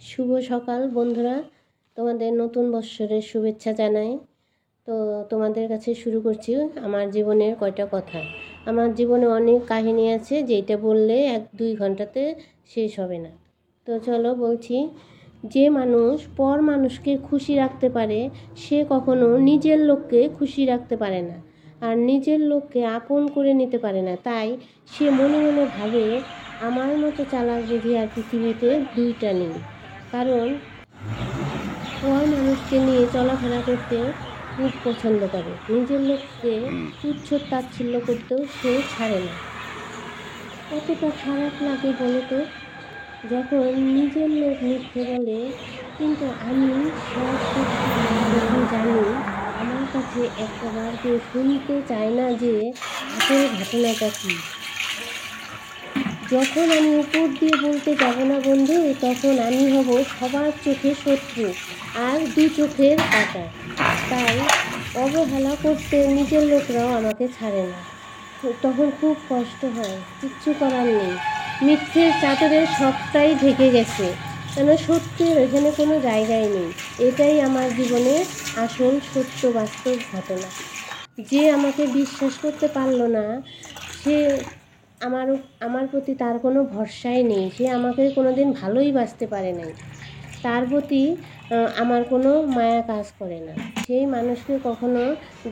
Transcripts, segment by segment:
শুভ সকাল বন্ধুরা, তোমাদের নতুন বৎসরের শুভেচ্ছা জানাই। তো তোমাদের কাছে শুরু করছি আমার জীবনের কয়টা কথা। আমার জীবনে অনেক কাহিনী আছে, যেটা বললে 1-2 ঘন্টাতে শেষ হবে না। তো চলো বলছি। যে মানুষ পর মানুষকে খুশি রাখতে পারে, সে কখনো নিজের লোককে খুশি রাখতে পারে না, আর নিজের লোককে আপন করে নিতে পারে না। তাই সে মনে মনে ভাবে, আমার মতো চালাক বুদ্ধি আর পৃথিবীতে দুইটা নেই। কারণ পর মানুষকে নিয়ে চলাফেরা করতে খুব পছন্দ করে, নিজের লোককে তুচ্ছ তাচ্ছিল্য করতেও সে ছাড়ে না। কতটা খারাপ লাগে বলো তো, যখন নিজের লোক মিথ্যে বলে, কিন্তু আমি সব যখন জানি, আমার কাছে একটাবার কেউ শুনতে চায় না যে আসলে ঘটনাটা কী। যখন আমি উপর দিয়ে বলতে যাব না বন্ধু, তখন আমি হব সবার চোখে শত্রু আর 2 চোখের কাঁটা। তাই অবহেলা করতে নিজের লোকরাও আমাকে ছাড়ে না। তখন খুব কষ্ট হয়, কিচ্ছু করার নেই। মিথ্যের চাদরে সবটাই ঢেকে গেছে, কেন সত্যের এখানে কোনো জায়গায় নেই। এটাই আমার জীবনের আসল সত্য বাস্তব ঘটনা। যে আমাকে বিশ্বাস করতে পারলো না, সে আমার প্রতি তার কোনো ভরসাই নেই। সে আমাকে কোনো দিন ভালোই বাসতে পারে নাই, তার প্রতি আমার কোনো মায়া কাজ করে না। সেই মানুষকে কখনো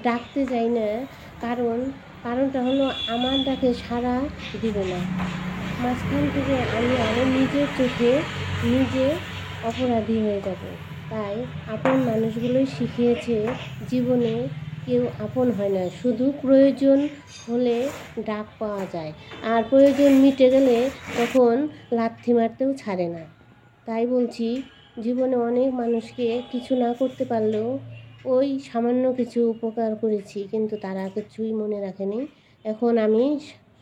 ডাকতে যাই না, কারণটা হলো আমার ডাকে সাড়া দিবে না। মাঝখান থেকে আমি আরও নিজের চোখে নিজে অপরাধী হয়ে যাব। তাই আপন মানুষগুলোই শিখিয়েছে, জীবনে কেউ আপন হয় না, শুধু প্রয়োজন হলে ডাক পাওয়া যায়, আর প্রয়োজন মিটে গেলে তখন লাথি মারতেও ছাড়ে না। তাই বলছি, জীবনে অনেক মানুষকে কিছু না করতে পারলেও ওই সামান্য কিছু উপকার করেছি, কিন্তু তারা কিছুই মনে রাখেনি। এখন আমি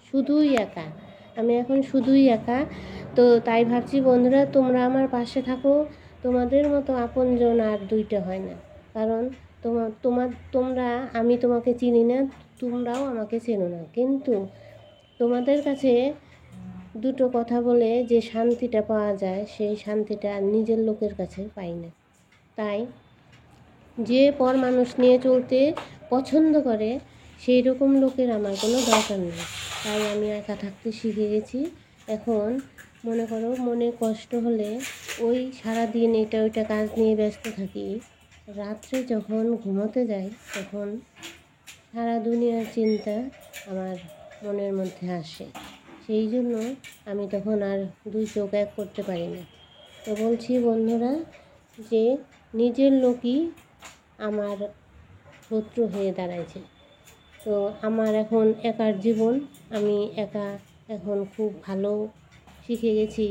শুধুই একা, শুধুই একা। তো তাই ভাবছি বন্ধুরা, তোমরা আমার পাশে থাকো। তোমাদের মতো আপনজন আর 2টা হয় না। কারণ আমি তোমাকে চিনি না, তোমরাও আমাকে চেনো না, কিন্তু তোমাদের কাছে 2টো কথা বলে যে শান্তিটা পাওয়া যায়, সেই শান্তিটা নিজের লোকের কাছে পাই না। তাই যে পর মানুষ নিয়ে চলতে পছন্দ করে, সেই রকম লোকের আমার কোনো দরকার নেই। তাই আমি একা থাকতে শিখে গেছি। এখন মনে করো, মনে কষ্ট হলে ওই সারাদিন এটা ওইটা কাজ নিয়ে ব্যস্ত থাকি। রাত্রে যখন ঘুমোতে যাই, তখন সারা দুনিয়ার চিন্তা আমার মনের মধ্যে আসে। সেই জন্য আমি তখন আর 2 চোখ এক করতে পারি না। তো বলছি বন্ধুরা, যে নিজের লোকই আমার শত্রু হয়ে দাঁড়াইছে। তো আমার এখন একার জীবন, আমি একা এখন খুব ভালো শিখে গেছি।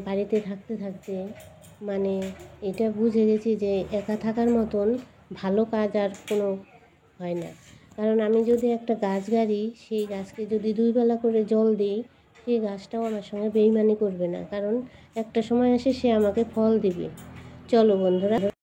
বাড়িতে থাকতে থাকতে মানে এটা বুঝে গেছি যে একা থাকার মতন ভালো কাজ আর কোনো হয় না। কারণ আমি যদি একটা গাছ গাড়ি, সেই গাছকে যদি 2 বেলা করে জল দিই, সেই গাছটাও আমার সঙ্গে বেইমানি করবে না, কারণ একটা সময় এসে সে আমাকে ফল দিবে। চলো বন্ধুরা।